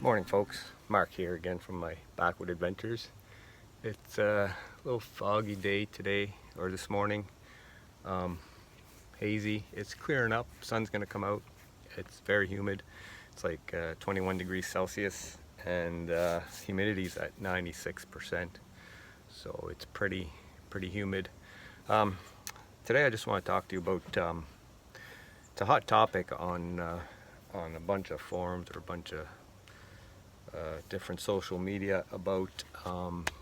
Morning folks, Mark here again from my Backwood Adventures. It's a little foggy day today, or this morning. Hazy, it's clearing up, sun's gonna come out. It's very humid, it's like 21 degrees Celsius, and humidity's at 96%. So it's pretty humid. Today I just want to talk to you about, it's a hot topic on a bunch of forums or a bunch of different social media about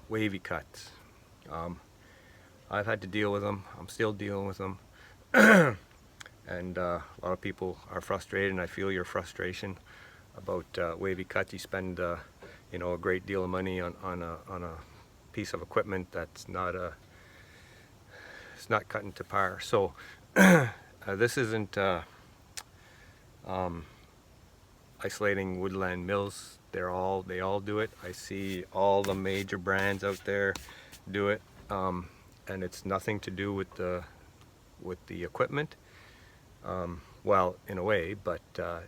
wavy cuts. I've had to deal with them. I'm still dealing with them. And a lot of people are frustrated, and I feel your frustration about wavy cuts. You spend a great deal of money on a piece of equipment that's it's not cutting to par. So this isn't isolating woodland mills. They all do it. I see all the major brands out there do it, and it's nothing to do with the equipment. Well, in a way, but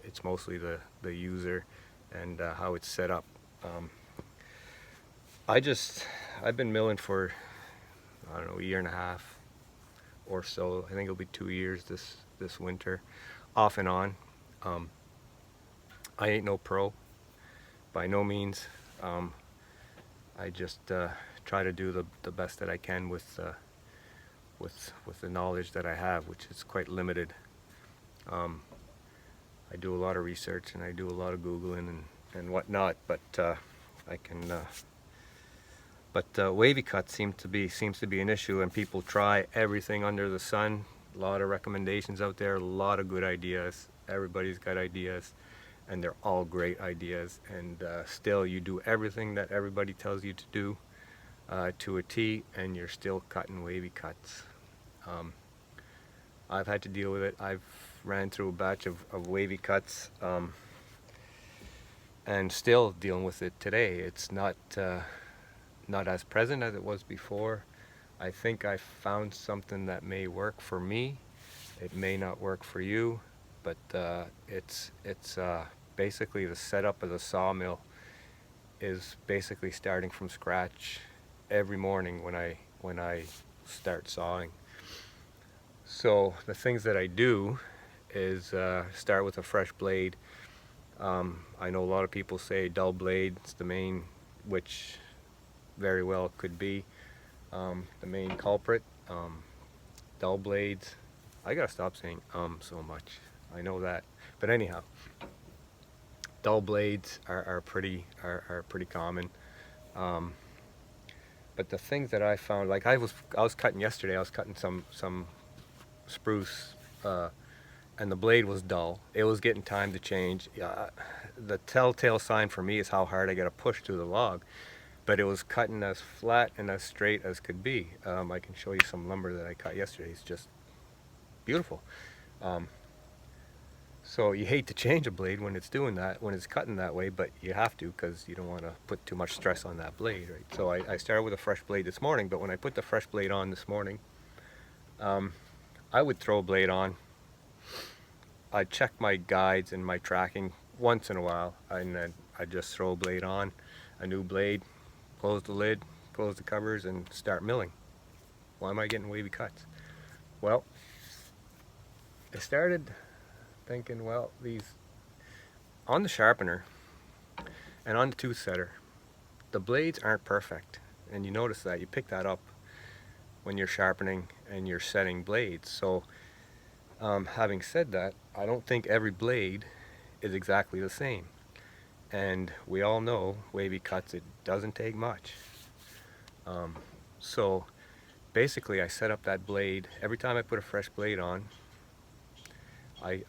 it's mostly the user and how it's set up. I've been milling for, I don't know, a year and a half or so. I think it'll be 2 years this winter, off and on. I ain't no pro, by no means. I just try to do the best that I can with the knowledge that I have, which is quite limited. I do a lot of research and I do a lot of Googling and whatnot, but wavy cuts seems to be an issue, and people try everything under the sun. A lot of recommendations out there, a lot of good ideas. Everybody's got ideas, and they're all great ideas, and still you do everything that everybody tells you to do to a T, and you're still cutting wavy cuts. I've had to deal with it. I've ran through a batch of wavy cuts, and still dealing with it today. It's not as present as it was before. I think I found something that may work for me. It may not work for you, but it's basically the setup of the sawmill is basically starting from scratch every morning when I start sawing. So the things that I do is start with a fresh blade. I know a lot of people say dull blade is the main, which very well could be the main culprit. Dull blades, I gotta stop saying so much. I know that, but anyhow, dull blades are pretty common. But the things that I found, like I was cutting yesterday, I was cutting some spruce, and the blade was dull. It was getting time to change. The telltale sign for me is how hard I got to push through the log, but it was cutting as flat and as straight as could be. I can show you some lumber that I cut yesterday. It's just beautiful. So you hate to change a blade when it's doing that, when it's cutting that way, but you have to, because you don't want to put too much stress on that blade, right? So I started with a fresh blade this morning, but when I put the fresh blade on this morning, I would throw a blade on. I'd check my guides and my tracking once in a while, and then I'd just throw a blade on, a new blade, close the lid, close the covers, and start milling. Why am I getting wavy cuts? Well, I started thinking, well, these on the sharpener and on the tooth setter, the blades aren't perfect, and you notice that, you pick that up when you're sharpening and you're setting blades. So having said that, I don't think every blade is exactly the same, and we all know wavy cuts, it doesn't take much. So basically I set up that blade. Every time I put a fresh blade on, I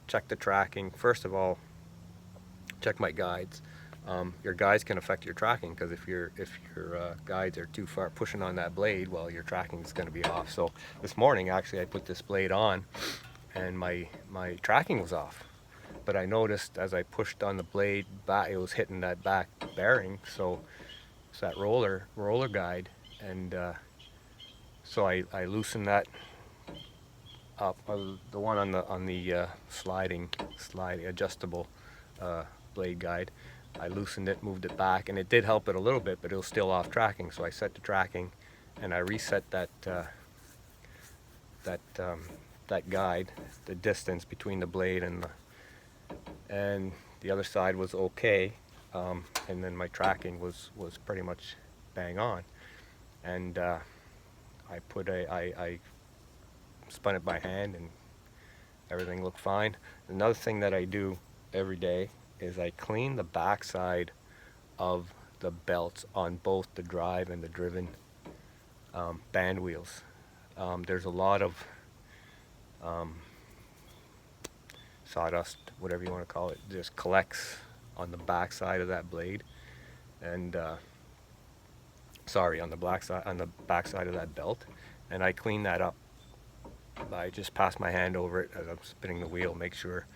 check the tracking. First of all, check my guides. Your guides can affect your tracking, because if your guides are too far pushing on that blade, well, your tracking is going to be off. So this morning, actually, I put this blade on, and my tracking was off. But I noticed as I pushed on the blade back, it was hitting that back bearing, so it's that roller guide, and so I loosened that up. The one on the sliding adjustable blade guide. I loosened it, moved it back, and it did help it a little bit, but it was still off tracking. So I set the tracking, and I reset that guide, the distance between the blade and the other side was okay, and then my tracking was pretty much bang on. And I spun it by hand, and everything looked fine. Another thing that I do every day is I clean the backside of the belts on both the drive and the driven band wheels. There's a lot of sawdust, whatever you want to call it, just collects on the back side of that blade, and sorry, on the back side of that belt, and I clean that up. I just pass my hand over it as I'm spinning the wheel, make sure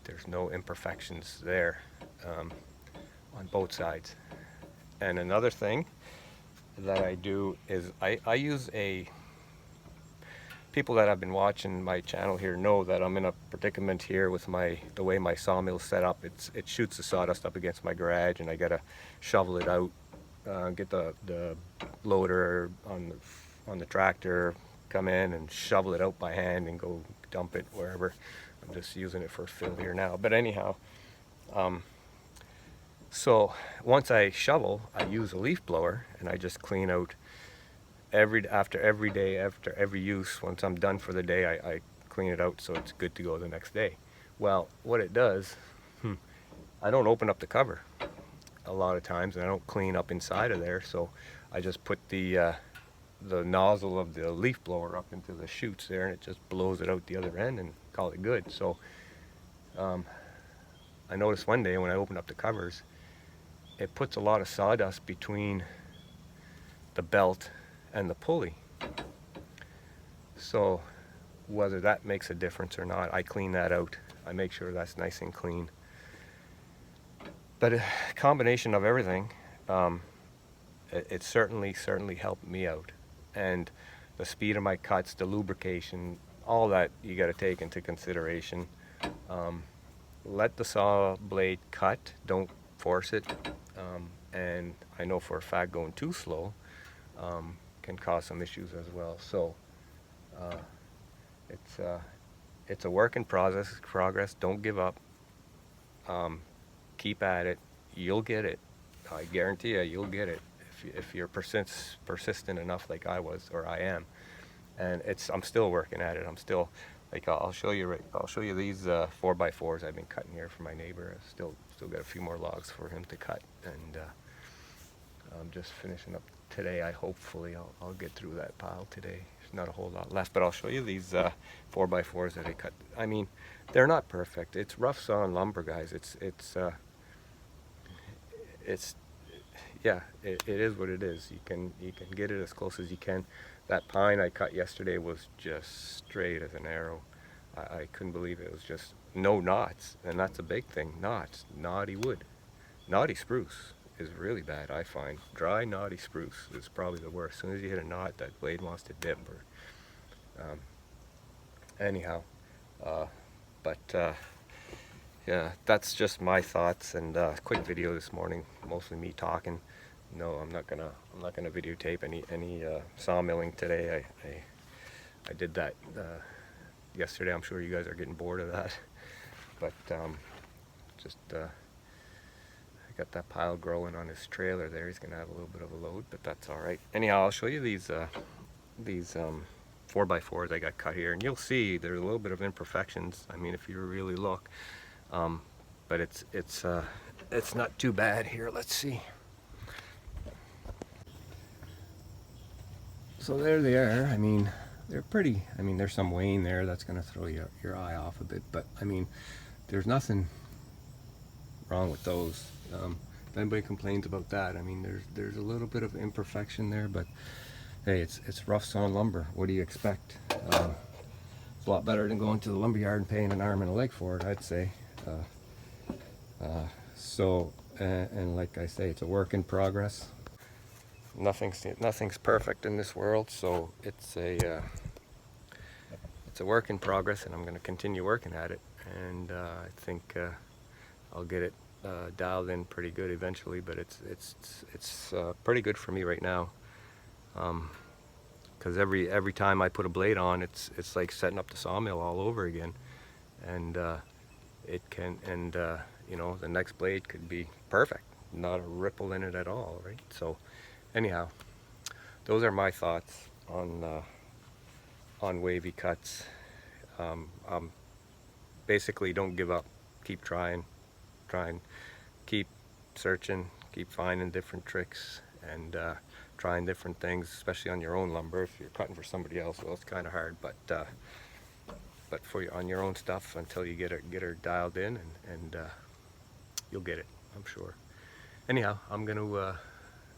there's no imperfections there on both sides. And another thing that I do is I use people that have been watching my channel here know that I'm in a predicament here with the way my sawmill's set up. It shoots the sawdust up against my garage, and I gotta shovel it out, get the loader on the tractor, come in and shovel it out by hand and go dump it wherever. I'm just using it for fill here now. But anyhow, so once I shovel, I use a leaf blower, and I just clean out after every use. Once I'm done for the day, I clean it out so it's good to go the next day. Well, what it does, I don't open up the cover a lot of times, and I don't clean up inside of there, so I just put the nozzle of the leaf blower up into the chutes there, and it just blows it out the other end and call it good. So I noticed one day when I opened up the covers, it puts a lot of sawdust between the belt and the pulley. So whether that makes a difference or not, I clean that out. I make sure that's nice and clean. But a combination of everything, it certainly helped me out. And the speed of my cuts, the lubrication, all that you got to take into consideration. Let the saw blade cut, don't force it. And I know for a fact going too slow can cause some issues as well. So it's a work in progress. Don't give up. Keep at it. You'll get it. I guarantee you'll get it if you're persistent enough, like I was, or I am. And I'm still working at it. I'm still, like, I'll show you these 4x4s I've been cutting here for my neighbor. I still got a few more logs for him to cut, and I'm just finishing up today. Hopefully I'll get through that pile today. There's not a whole lot left, but I'll show you these 4x4s that I cut. I mean, they're not perfect. It's rough sawn lumber, guys. Yeah, it is what it is. You can get it as close as you can. That pine I cut yesterday was just straight as an arrow. I couldn't believe it. It was just no knots, and that's a big thing. Knots, knotty wood. Knotty spruce is really bad, I find. Dry, knotty spruce is probably the worst. As soon as you hit a knot, that blade wants to dip. Anyhow, yeah, that's just my thoughts, and quick video this morning, mostly me talking. No, I'm not gonna videotape any sawmilling today. I did that yesterday. I'm sure you guys are getting bored of that, but I got that pile growing on his trailer there. He's gonna have a little bit of a load, but that's all right. Anyhow, I'll show you these 4x4s I got cut here, and you'll see there's a little bit of imperfections. I mean, if you really look, but it's not too bad here. Let's see. So there they are. I mean, they're pretty. I mean, there's some wane there that's going to throw your eye off a bit, but I mean, there's nothing wrong with those. If anybody complains about that, I mean, there's a little bit of imperfection there, but hey, it's rough sawn lumber. What do you expect? It's a lot better than going to the lumberyard and paying an arm and a leg for it, I'd say. And like I say, it's a work in progress. Nothing's perfect in this world, so it's a work in progress, and I'm going to continue working at it, and I think I'll get it dialed in pretty good eventually, but it's pretty good for me right now. Because every time I put a blade on, it's like setting up the sawmill all over again, and it can and you know, the next blade could be perfect, not a ripple in it at all, right? So anyhow, those are my thoughts on wavy cuts. Um, basically, don't give up. Keep trying, keep searching, keep finding different tricks, and trying different things, especially on your own lumber. If you're cutting for somebody else, well, it's kind of hard, but for on your own stuff, until you get her dialed in, and you'll get it, I'm sure. Anyhow, I'm gonna.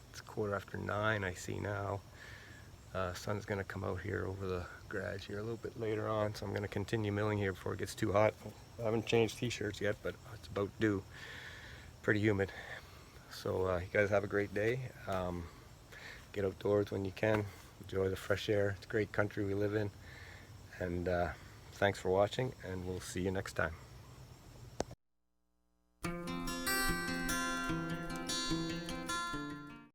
It's 9:15. I see now. Sun's gonna come out here over the garage here a little bit later on, so I'm gonna continue milling here before it gets too hot. I haven't changed t-shirts yet, but it's about due. Pretty humid. So you guys have a great day. Get outdoors when you can. Enjoy the fresh air. It's a great country we live in. And thanks for watching, and we'll see you next time.